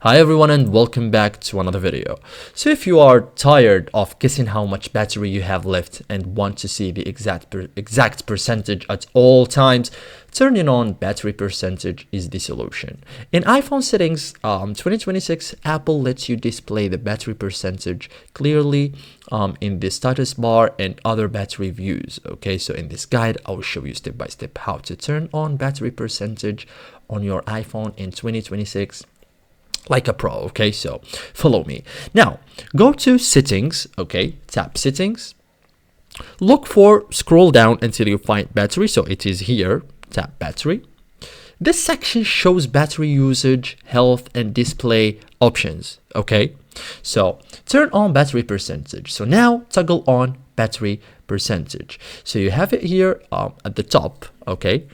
Hi everyone and welcome back to another video. So if you are tired of guessing how much battery you have left and want to see the exact percentage at all times, turning on battery percentage is the solution. In iPhone settings 2026, Apple lets you display the battery percentage clearly in the status bar and other battery views. Okay, so in this guide I will show you step by step how to turn on battery percentage on your iPhone in 2026 like a pro. Okay, so follow me. Now go to settings. Okay, tap settings, look for, scroll down until you find battery. So it is here. Tap battery. This section shows battery usage, health and display options. Okay, so turn on battery percentage. So now toggle on battery percentage. So you have it here at the top. Okay,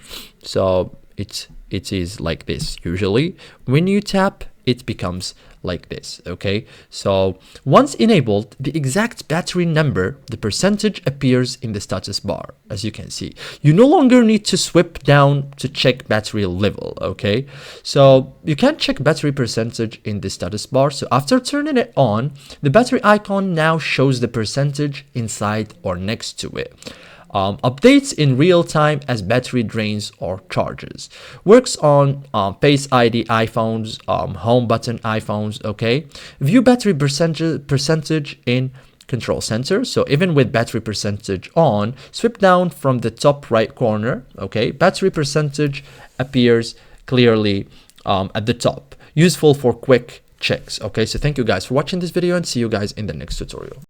so it is like this. Usually when you tap, it becomes like this. Okay, so once enabled, the exact battery number, the percentage, appears in the status bar. As you can see, you no longer need to swipe down to check battery level. Okay, so you can check battery percentage in the status bar. So after turning it on, the battery icon now shows the percentage inside or next to it. Updates in real time as battery drains or charges. Works on Face ID iPhones, home button iPhones. Okay, view battery percentage in control center. So even with battery percentage on, swipe down from the top right corner. Okay, battery percentage appears clearly at the top. Useful for quick checks. Okay, so thank you guys for watching this video and see you guys in the next tutorial.